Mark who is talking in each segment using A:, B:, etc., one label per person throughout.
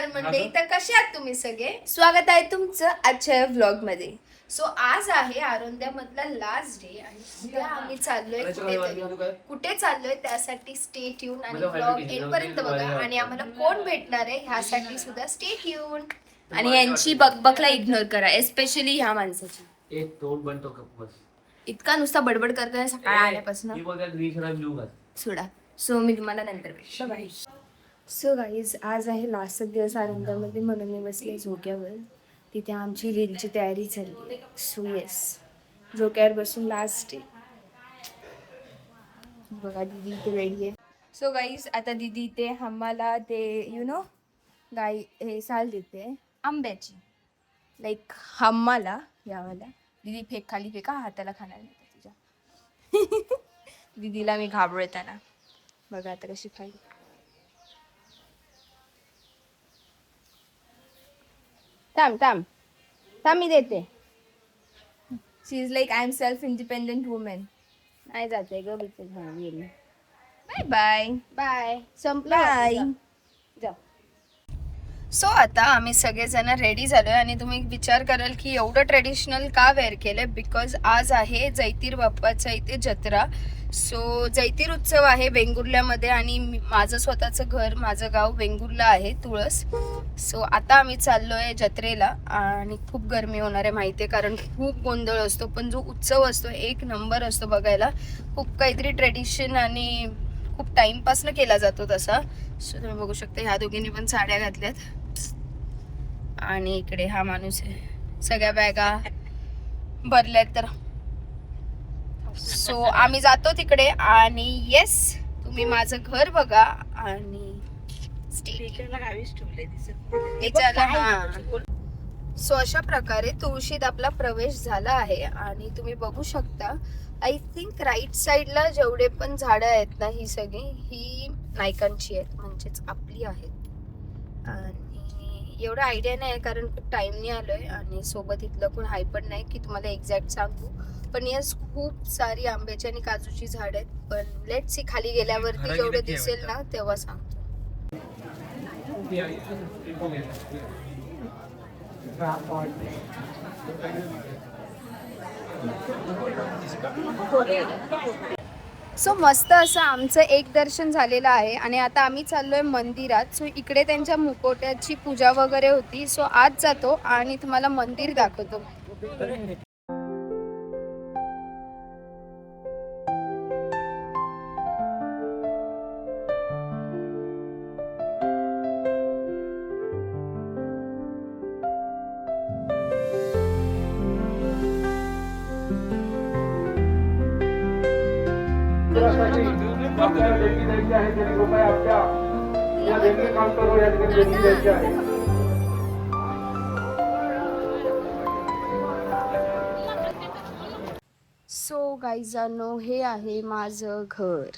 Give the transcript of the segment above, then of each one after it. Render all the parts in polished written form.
A: नमस्कार मंडळी, तर कसे आहात तुम्ही सगळे? स्वागत आहे तुमचं आजच्या व्लॉग मध्ये. सो आज आहे आरोंद्या मधला लास्ट डे आणि उद्या आम्ही चाललोय कुठे चाललोय त्यासाठी स्टे ट्यून आणि व्लॉग एंड पर्यंत बघा. आणि आम्हाला कोण भेटणार आहे ह्यासाठी सुद्धा स्टे ट्यून. आणि यांची बकबकला इग्नोर करा, एस्पेशली ह्या माणसाची.
B: एक तोंड बनतो कप बस.
A: इतका नुसता बडबड करतोय सकाळी आल्यापासून सोडा. सो मी तुम्हाला नंतर भेटतो. बाय. सो गाईज, आज आहे लास्ट दिवस आनंदामध्ये म्हणून मी बसले झोक्यावर. तिथे आमची रीलची तयारी चालली. सो येस, झोक्यावर बसून लास्ट डे. बघा दीदी इथे रेडी आहे. सो गाईज, आता दीदी इथे आम्हाला ते गाई हे साल देते आंब्याची. लाईक आम्हाला यावाला. दीदी फेक खाली फेका, हाताला खाणार नाही तुझ्या. दीदीला मी घाबरताना बघा आता कशी खाली. थांब मी देते. She is like I am self independent women. नाही जाते ग बाय बाय बाय. संपलं. जा. सो आता आम्ही सगळेजण रेडी झालोय आणि तुम्ही विचार कराल की एवढं ट्रेडिशनल का वेअर केलंय. बिकॉज आज आहे जैतीर बाप्पाच्या इथे जत्रा. सो जैतीर उत्सव आहे वेंगुर्ल्यामध्ये आणि माझं स्वतःचं घर, माझं गाव वेंगुर्ला आहे, तुळस. सो आता आम्ही चाललोय जत्रेला आणि खूप गरमी होणार आहे माहिती आहे, कारण खूप गोंधळ असतो. पण जो उत्सव असतो एक नंबर असतो बघायला. खूप काहीतरी ट्रेडिशन आणि खूप टाइमपासनं केला जातो तसा. सो तुम्ही बघू शकता ह्या दोघींनी पण साड्या घातल्यात आणि इकडे हा माणूस आहे. सगळ्या बॅगा भरल्यात. तर सो आम्ही जातो तिकडे आणि येस, तुम्ही माझं घर बघा आणि सो अशा प्रकारे तुळशीत आपला प्रवेश झाला आहे आणि तुम्ही बघू शकता. आय थिंक राईट साईडला जेवढे पण झाडं आहेत ना, ही सगळी ही नायकांची आहेत, म्हणजेच आपली आहेत. आणि एवढं आयडिया नाही कारण खूप टाइमनी आलोय आणि सोबत इथलं कोण हाय पण नाही की तुम्हाला एक्झॅक्ट सांगू. पण यस, खूप सारी आंब्याची आणि काजूची झाड आहेत. पण लेट सी खाली गेल्यावरती जेवढं दिसेल ना तेव्हा सांगतो. सो मस्त असं आमचं एक दर्शन झालेलं आहे आणि आता आम्ही चाललोय मंदिरात. सो इकडे त्यांच्या मुकोट्याची पूजा वगैरे होती. सो आज जातो आणि तुम्हाला मंदिर दाखवतो.
C: आपल्याला देणगी द्यायची आहे, तरी रुपये आपल्या या देणगी काम करू या ठिकाणी देणगी द्यायची आहे.
A: सो गाईजानो, हे आहे माझं घर.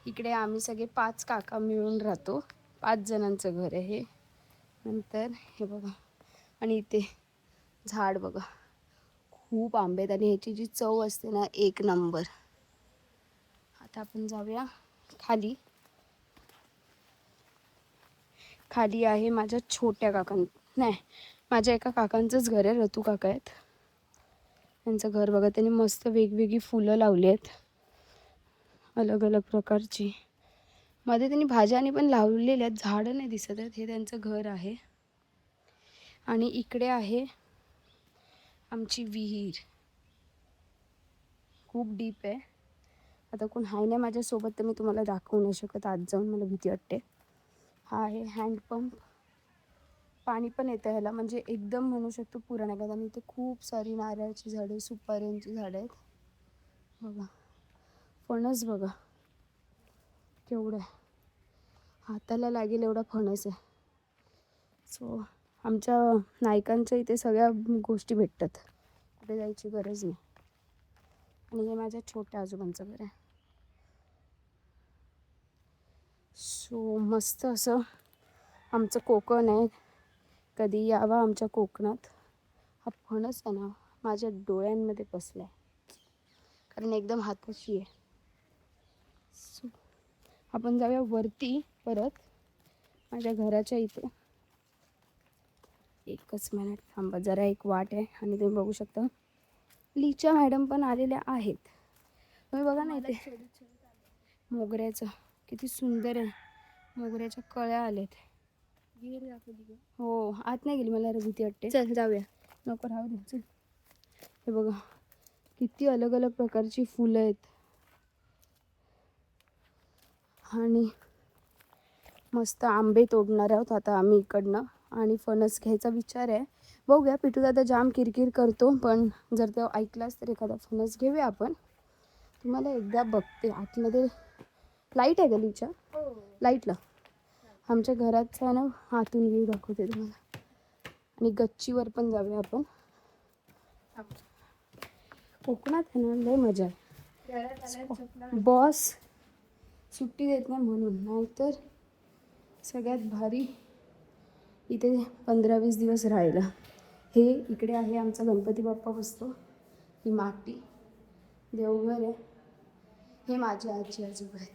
A: इकडे आम्ही सगळे 5 काका मिळून राहतो. 5 जणांचं घर आहे हे. नंतर हे बघा आणि इथे झाड बघा, खूप आंबे आहेत आणि ह्याची जी चव असते ना एक नंबर. आता आपण जाऊया खाली. खाली आहे माझ्या छोट्या नाही, माझ्या एका काकांचंच घर आहे. रतू काका आहेत, त्यांचं घर बघा. त्यांनी मस्त वेगवेगळी फुलं लावली आहेत अलग अलग प्रकारची. मध्ये त्यांनी भाज्यानी पण लावलेल्या आहेत, झाडं नाही दिसत आहेत. हे त्यांचं घर आहे. आणि इकडे आहे आमची विहीर, खूप डीप आहे. आता कोण हाय नाही माझ्यासोबत तर मी तुम्हाला दाखवू नाही शकत आत जाऊन, मला भीती वाटते. हा आहे हँडपंप, पाणी पण येतं ह्याला, म्हणजे एकदम म्हणू शकतो पुराण आहे. आणि इथे खूप सारी नारळाची झाडं, सुपाऱ्यांची झाडं आहेत बघा. फणस बघा केवढं आहे, हाताला लागेल एवढा फणस आहे. सो आमच्या नायकांच्या इथे सगळ्या गोष्टी भेटतात, कुठे जायची गरज नाही. आणि हे माझ्या छोट्या आजोबांचं घर आहे. सो मस्त असं आमचं कोकण आहे. कधी यावा आमच्या कोकणात. हा फणस आहे ना माझ्या डोळ्यांमध्ये बसलाय, कारण एकदम हाताशी आहे. सो
D: आपण जाऊया वरती परत माझ्या घराच्या इथे. एकच मिनिट थांबा, जरा एक वाट आहे आणि तुम्ही बघू शकता लीचा मॅडम पण आलेल्या आहेत. तुम्ही बघा ना इथे मोगऱ्याचं किती सुंदर आहे. मोगऱ्याच्या कळ्या आलेत. हो आत नाही गेली, मला भीती वाटते.
A: चल जाऊया.
D: नको राहू दे चल. हे बघा किती अलग अलग प्रकारची फुलं आहेत आणि मस्त आंबे तोडणार आहोत आता आम्ही इकडनं आणि फणस घ्यायचा विचार आहे. बघूया, पिटू दादा जाम किरकिर करतो पण जर तो ऐकलास तर एखादा फणस घेऊया आपण. तुम्हाला एकदा बघते आतमध्ये लाईट आहे गलीच्या लाईटला आमच्या घराचा ना आतून व्ह्यू दाखवते तुम्हाला. आणि गच्चीवर पण जाऊया आपण. कोकणात आहे ना लय मजा आहे. बॉस सुट्टी देत नाही म्हणून, नाहीतर सगळ्यात भारी इथे 15-20 दिवस राहिला. हे इकडे आहे आमचा गणपती बाप्पा बसतो. ही माती देवघर आहे. हे माझे आजी आजोबा आहेत.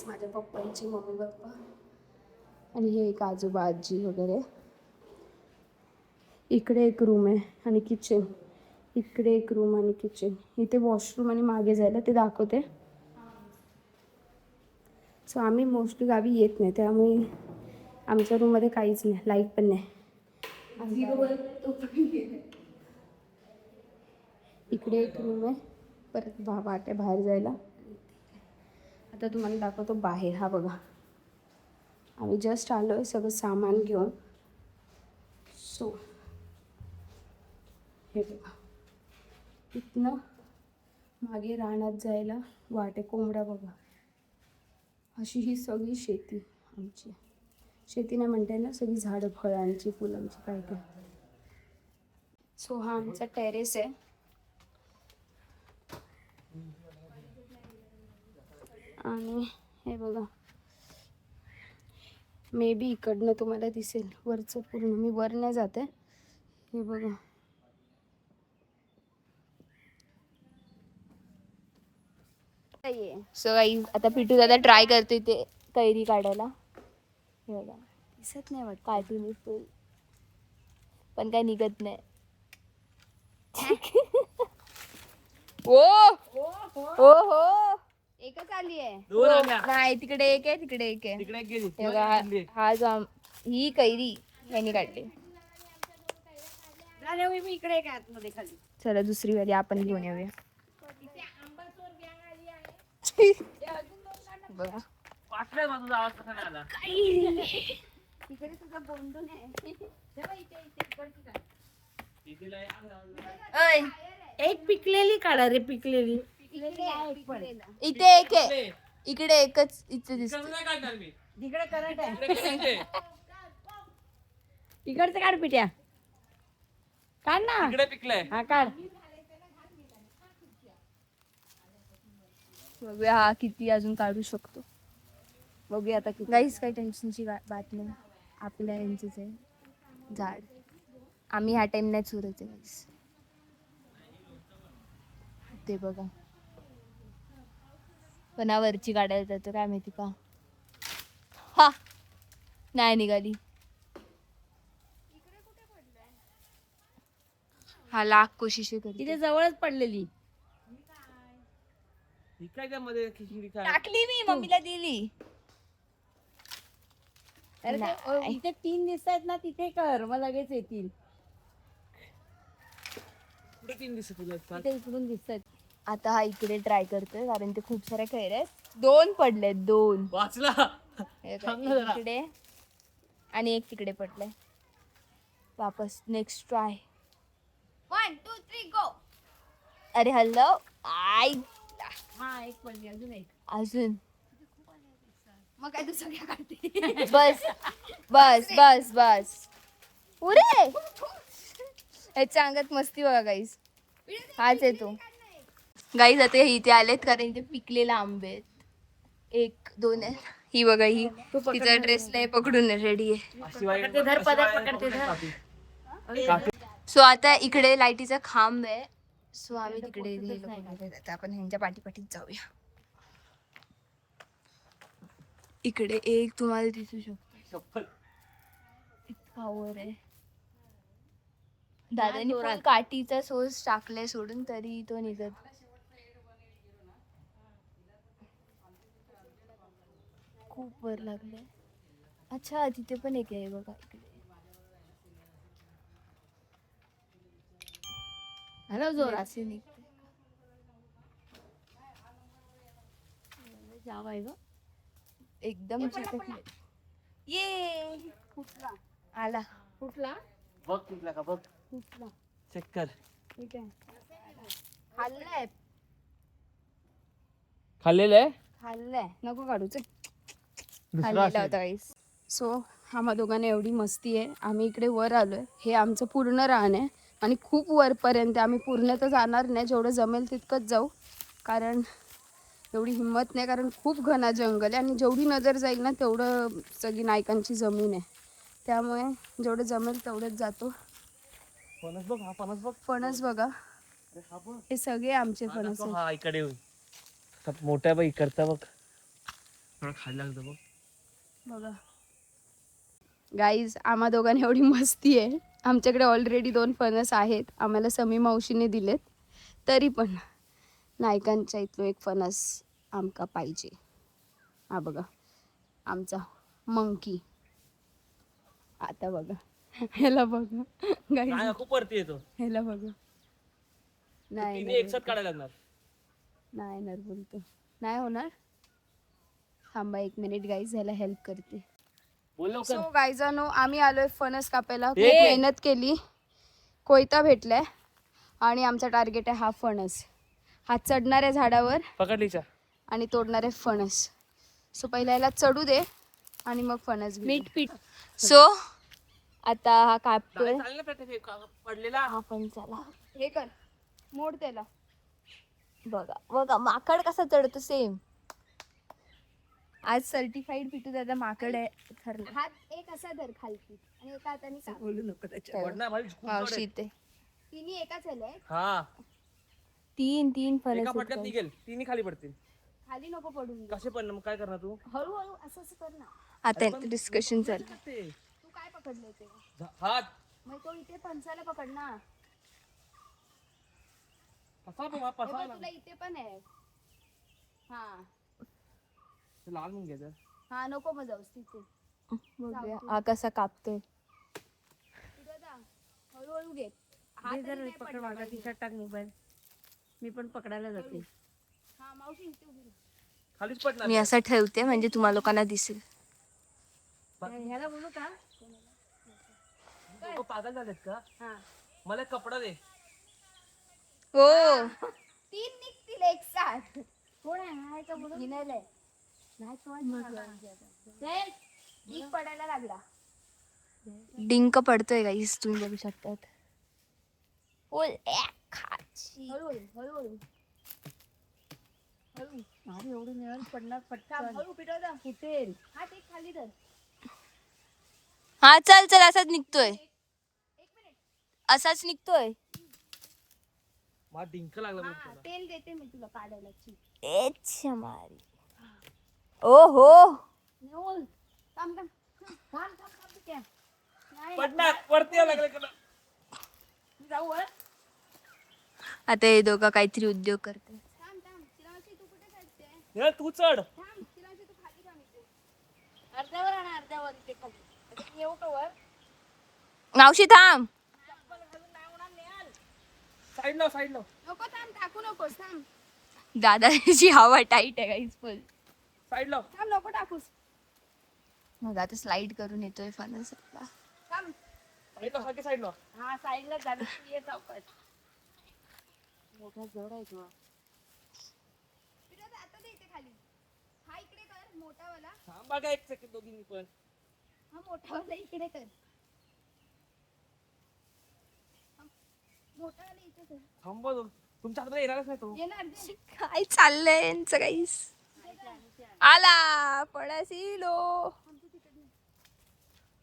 D: माझ्या पप्पांची मम्मी पप्पा आणि हे एक आजोबा आजी वगैरे. इकडे एक रूम आहे आणि किचन. इकडे एक रूम आणि किचन. इथे वॉशरूम आणि मागे जायला ते दाखवते. सो आम्ही मोस्टली गावी येत नाही त्यामुळे आमच्या रूममध्ये काहीच नाही, लाईट पण नाही. इकडे एक रूम आहे, परत वाट आहे बाहेर जायला. आता तुम्हाला दाखवतो बाहेर. हा बघा आम्ही जस्ट आलो आहे सगळं सामान घेऊन. सो हे बघा इथनं मागे रानात जायला वाट आहे. कोंबड्या बघा. अशी ही सगळी शेती आमची. शेती नाही म्हणता ना, सगळी झाडं फळांची फुलांची काय काय. सो हा आमचा टेरेस आहे. आणि हे बघा मे बी इकडनं तुम्हाला दिसेल वरचं पूर्ण. मी वर नाही जाते. हे बघा
A: सो गाईज आता पिटू दादा ट्राय करतोय ते कैरी काढायला. हे बघा
D: दिसत नाही वाटत.
A: कार्टून फुल पण काय निघत नाही. ओ हो हो एकच आली आहे. नाही तिकडे एक आहे, तिकडे एक आहे. हे बघा, हा जो ही कैरी यांनी काढली.
D: इकडे काय आतमध्ये खाली.
A: चला दुसरी वाली आपण घेऊन येऊया. बघा
D: इकडे तुझा बोंडून आहे. एक पिकलेली काढा रे. पिकलेली
A: इथे एक आहे, इकडे एकच इथे दिसत.
D: तिकडे करंट आहे. इकडचं काढ पिट्या. काढ ना.
B: इकडे पिकलंय.
D: हा काढ.
A: बघूया हा किती अजून काढू शकतो. बघूया आता किती. गाईस काही टेन्शनची बात नाही. आपल्या यांचंच आहे झाड. आम्ही ह्या टाइम नाही चुरायचं गाईस. ते बघा पण हा वरची काढायला जातं काय माहिती का. हा नाही निघाली. हा लाख कोशिश
D: तिथे जवळच पडलेली.
A: टाकली मी मम्मीला दिली.
D: इथे 3 दिसत आहेत ना, तिथे कर मग लगेच येतील. तिथे इकडून दिसत आहेत.
A: आता हा इकडे ट्राय करतोय कारण ते खूप सारे कैऱ्या आहेत. 2 पडलेत 2
B: वाचला.
A: इकडे आणि एक तिकडे पडलंय. वापस नेक्स्ट ट्राय. 1 2 3 गो. अरे हॅलो आई.
D: हा एक पडली. अजून एक.
A: अजून
D: मग काय तू सगळ्या काढते.
A: बस बस बस बस पुरे. याच्या अंगात मस्ती बघा गाईस. हाच येतो गाईस. आता हे इथे आलेत कारण इथे पिकलेले आंबे आहेत. 1 2 आहे. ही बघा ही तिचा ड्रेसला पकडून रेडी आहे. सो आता इकडे लाईटीचा खांब आहे. सो आम्ही तिकडे गेलो. आता आपण ह्यांच्या पाठीपाठीत जाऊया. इकडे एक तुम्हाला दिसू शकतो,
B: चप्पल
A: इतका वर आहे. दादानी पण काठीचा सोस टाकलाय सोडून, तरी तो निघत. खूप वर लागले. अच्छा, तिथे पण एक आहे बघा इकडे. हॅलो जोर असे निघते. जाव आहे ग एकदम चिकटले. ये आला.
D: कुठला
B: बघ कुठला का बघ,
D: कुठला
B: चेक कर.
D: ठीक आहे.
A: खाल्लाय
B: खाल्लेलं आहे
A: खाल्लाय.
D: नको काढूच.
A: खाल्लेला होता गाईस.
D: सो आम्हा दोघांना एवढी मस्ती आहे. आम्ही इकडे वर आलोय. हे आमचं पूर्ण रान आहे आणि खूप वरपर्यंत. आम्ही पूर्ण तर जाणार नाही, जेवढं जमेल तितकंच जाऊ, कारण एवढी हिंमत नाही, कारण खूप घना जंगल आहे आणि जेवढी नजर जाईल ना तेवढं सगळी नायकांची जमीन आहे. त्यामुळे जेवढं जमेल तेवढंच जातो.
B: फणस बघ, हा फणस बघ.
D: फणस बघा,
B: अरे हा बघ,
D: हे सगळे आमचे फणस आहेत.
B: हा इकडे येऊन मोठ्या बघ इकडचा बघ, थोडं खायला लागतं बघ.
D: बघा गाईज, आम्हा दोघांना एवढी मस्ती आहे. आमच्याकडे ऑलरेडी 2 फणस आहेत, आम्हाला समी मावशीने दिलेत. तरी पण नायकांच्या इथलो एक फणस आमका पाहिजे. हा बघा आमचा मंकी. आता बघा ह्याला बघा गाईज,
B: काय खूप वरती येतो,
D: ह्याला बघा. नाही
B: तिने एक साथ काढायला लागणार.
D: नाही येणार बोलतो, नाही होणार. थांबा 1 मिनिट गाईज, ह्याला हेल्प करते.
B: बोल लवकर.
D: सो गायजानो, आम्ही आलोय फणस कापायला. खूप मेहनत केली, कोयता भेटलाय आणि आमचा टार्गेट आहे हा फणस. हा चढणाऱ्या झाडावर
B: पकडलीचा
D: आणि तोडणारे फणस. सो पहिला याला चढू दे आणि मग फणस घेऊ.
A: मीठ पीठ. सो आता हा कापतोय.
B: पडलेला.
A: हा पण चला
D: हे कर, मोड त्याला.
A: बघा बघा माकड कसा चढतो सेम. आज सर्टिफाईड पिटू दादा माकड आहे ठरलं.
D: हात एक असा धर खालती आणि एका हाताने काप.
A: ठेव.
B: पडणार माझी खूप जड
A: मावशी
B: आहे.
A: इथे
D: तिन्ही एकाच आले.
B: हा,
A: तीन फणस
B: एका
A: आहेत
B: फटक्यात
A: guys.
B: निघेल, तिन्ही खाली पडतील.
D: खाली नको पडून दे.
B: कसे पण मग काय करणार तू?
D: हळूहळू असं असं कर ना.
A: आता डिस्कशन चालू.
B: ते
D: तू काय पकडले ते?
B: हात
D: मग तो इथे फणसाला पकड ना.
B: कसा बघ, हा
D: हे
B: पसा
D: बघ, तुला इथे पण आहे. हा
B: लाल म्हणून घ्यायचं.
D: हा नको मग जाऊस तिथे.
A: बघूया हा कसा कापतोय.
D: तुझं जा, हळूहळू घे. हात तरी नाही पडला पाहिजे.
A: टाक मोबाईल. मी पण पकडायला जाते.
D: हा मावशी इथे उभी राहा.
B: खालीच पडणार.
A: मी असा ठेवते म्हणजे तुम्हाला लोकांना दिसेल.
D: ह्याला बोलू का?
B: लोकं पागल झालेत का?
D: हा
B: मला एक कपडा दे.
A: हो
D: 3 निघतील एक साथ. कोण आहे हा का बोलू? हिनालय नाही तो एक पडायला लागला.
A: डिंक पडतोय गाईस, तुम्ही बघू शकतात.
D: हळूहळू हळूहळू
A: अरे एवढं मिळून पडणार
D: थांब, हळू पिटव जा.
A: फुटेल.
D: हा ते खाली धर.
A: हा चल चल असाच निघतोय. असाच निघतोय.
B: मला डिंक लागला बघ
D: हा
B: तुला.
D: तेल देते मी तुला काढायला.
A: ओहो
D: नेऊल थांब थांब थांब थांब थांब क्या नाही
B: पडणार वरती यायला लागलं कडं.
D: जाऊ वर.
A: आता हे दोघं काहीतरी उद्योग करते.
D: थांब थांब तिलाशी तू कुठे चढते?
B: हे तू चढ.
D: थांब तिलाशी तू खाली थांब इथे. अर्ध्यावर आणि अर्ध्यावर इथे खाली. आता येऊ का वर?
A: मावशी थांब.
B: साईड लाव, साईड लाव,
D: नको थांब, टाकू नकोस. थांब
A: दादाची हवा टाईट आहे गाईस फुल.
B: साईड लाव.
D: थांब नको टाकूस.
A: मग आता स्लाइड करून येतोय फणस आपला.
D: थांब.
B: साईड लाव, सारखी साईड लाव.
D: हा साईडला झालं. ये चौकात. मोठा जड आहे तो. आता दे इथे खाली. हा इकडे कर मोठावाला.
B: थांबा का एक सेकंड दोघींनी पण.
D: हा मोठावाला इकडे कर. मोठावाला इथे कर.
B: थांबा दोघ. तुमच्या हातात येणारच नाही तो.
D: येणार दे.
A: काय चाललंय यांचं गाईस. आला पडासिलो.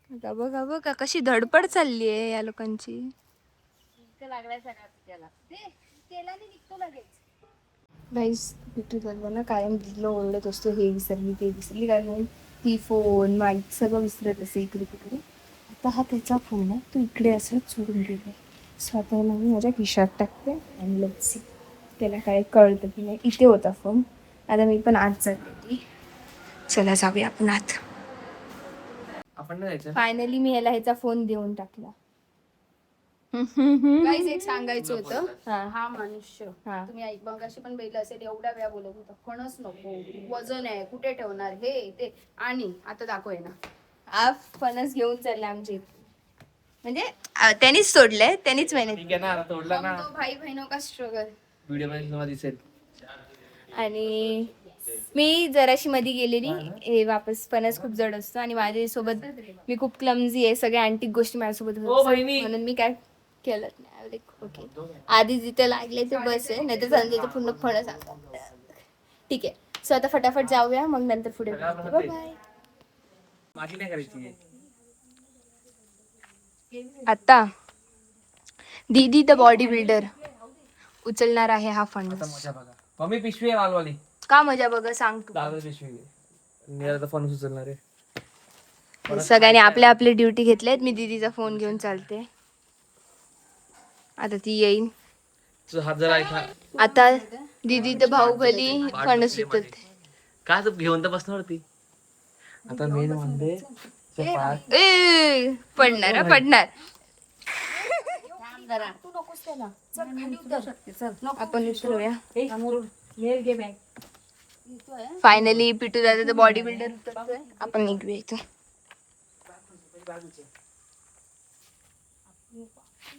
A: बघा बघा बघा कशी धडपड चालली आहे या लोकांची.
D: लागलाय सगळ्यात त्याला. दे तेलाने निघतो लगेच.
A: गाईस पिटू दादा ना कायम दिलं ओरडत असतो, हे विसरली ते विसरली. काय म्हणून
D: ती फोन माईक सगळं विसरत असे इकडे तिकडे. आता हा त्याचा फोन आहे, तो इकडे असं सोडून गेला. सो आता मी माझ्या खिशात टाकते आणि लेट्स सी त्याला काय कळतं की नाही. इथे होता फोन. आता मी पण आत जाते. चला जाऊया आपण आत.
B: आपण नाही जायचं.
D: फायनली मी ह्याला ह्याचा फोन देऊन टाकला. गाईज एक सांगायचं होतं. हा मनुष्य तुम्ही ऐक मगाशी पण बैल असेल एवढ्या वेळा बोलत होता फणस नको, वजन आहे, कुठे ठेवणार हे ते, आणि आता दाखव ना आप फणस घेऊन चालले आमचे. म्हणजे त्यांनीच सोडलंय, त्यांनीच मेहनत.
B: ठीक आहे ना, तोडला ना.
D: भाई बहिणों का स्ट्रगल.
B: व्हिडिओ मध्ये तुम्हाला दिसेल.
D: आणि मी जराशी मध्ये गेलेली, हे वापस फणस खूप जड असतो आणि माझ्यासोबत मी खूप क्लमझी आहे, सगळ्या अँटिक गोष्टी माझ्यासोबत होतात. म्हणून मी काय केलं नाही. ओके आधी जिथे लागले ते बस आहे, नाही तर संजयचं पूर्ण फणस आणतात. ठीक आहे. सो आता फटाफट जाऊया, मग नंतर पुढे बाय.
B: माझी नाही करायची.
D: आता दीदी द बॉडी बिल्डर उचलणार आहे हा फणस.
B: मजा बघा. मम्मी पिशवी आहे लालवाली.
D: का मजा बघा सांग तू.
B: दादा पिशवी मी आता फोन उचलणार आहे.
D: सगळ्यांनी आपल्या आपली ड्युटी घेतल्यात. मी दीदीचा फोन घेऊन चालते. आता ती येईन.
B: हात जरा ऐका.
D: आता दीदी तर बाहुबली फणस उचलते.
B: काय तर घेऊन तर बसणार होती. आता मेन म्हणजे
D: पडणार पडणार. आपण उतरूया. फायनली पिटू दादा तर बॉडी बिल्डर उतरतोय. आपण निघूया इथं.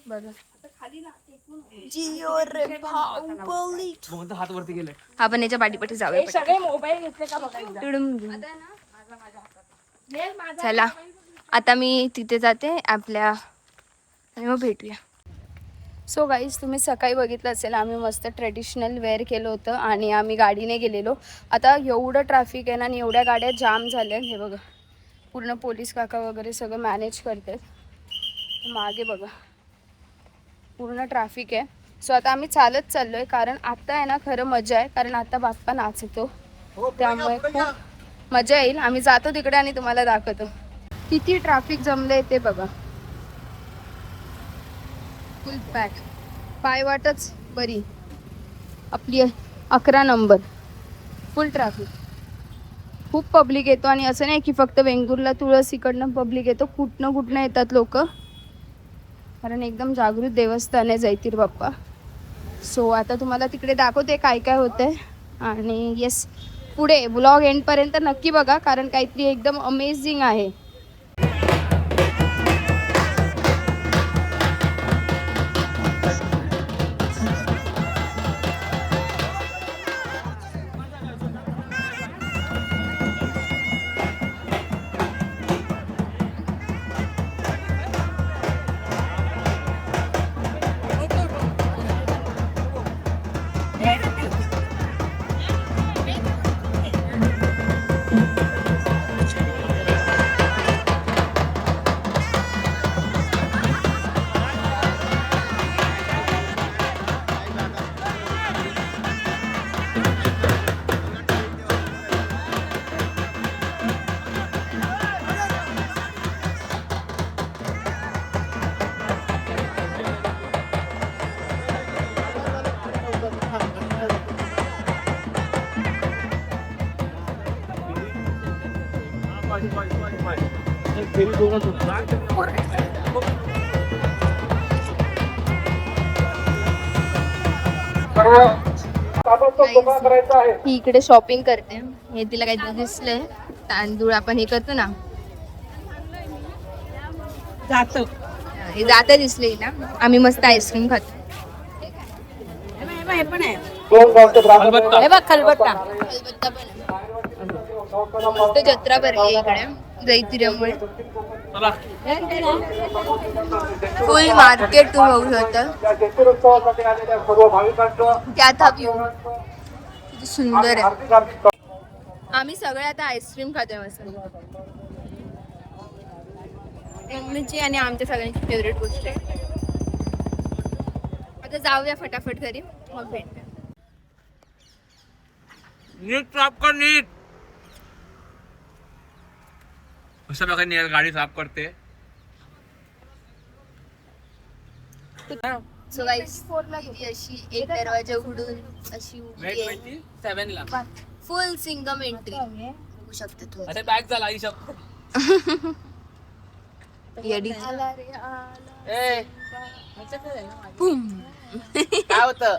D: बघा
B: हात वरती गेले.
D: आपण याच्या पाठीपाठी जाऊया.
A: सगळे मोबाईल घेतले का बघा.
D: तुडुम घेऊ. चला आता मी तिथे जाते आपल्या आणि मग भेटूया. सो गाईज तुम्ही सकाळी बघितलं असेल आम्ही मस्त ट्रेडिशनल वेअर केलं होतं आणि आम्ही गाडीने गेलेलो. आता एवढं ट्रॅफिक आहे ना आणि एवढ्या गाड्या जाम झाल्या. हे बघा पूर्ण पोलीस काका वगैरे सगळं मॅनेज करतात. मागे बघा पूर्ण ट्रॅफिक आहे. सो आता आम्ही चालत चाललो आहे, कारण आता आहे ना खरं मजा आहे, कारण आता बाप्पा नाचतो त्यामुळे खूप मजा येईल. आम्ही जातो तिकडे आणि तुम्हाला दाखवतो किती ट्रॅफिक जमलंय ते बघा. फुल पॅक. पायवाटच बरी आपली 11 नंबर. फुल ट्रॅफिक. खूप पब्लिक येतो आणि असं नाही की फक्त वेंगुर्ला तुळस इकडनं पब्लिक येतो, कुठनं येतात लोक, कारण एकदम जागृत देवस्थान आहे जैतीर बाप्पा. सो आता तुम्हाला तिकडे दाखवते काय काय होतंय. आणि येस पुढे ब्लॉग एंडपर्यंत नक्की बघा, कारण काहीतरी एकदम अमेझिंग आहे. ही इकडे शॉपिंग करते. हे तिला काहीतरी दिसलंय, तांदूळ आपण हे करतो ना, हे जात दिसले ना. आम्ही मस्त आईस्क्रीम खातो. खलबत्ता मस्त जत्रा भरली इकडे जैतिऱ्यामुळे. फुल मार्केट होऊ शकतं. त्यात हा व्ह्यू किती सुंदर आहे. आम्ही सगळे आता आईस्क्रीम खातोय मस्त. मम्मीची आणि आमच्या सगळ्यांची फेवरेट गोष्ट आहे. आता जाऊया फटाफट घरी, मग भेटूया.
B: नीट साफ कर नीट. अशा प्रकारे निहाल गाडी साफ करते.
A: सो गाईस अशी एक दरवाजा उघडून अशी उभी आहे.
B: 7ला
A: फुल सिंगम एंट्री बघू शकता तुम्ही.
B: अरे बॅग झाला आई शप्पथ.
A: येडी
B: काय होतं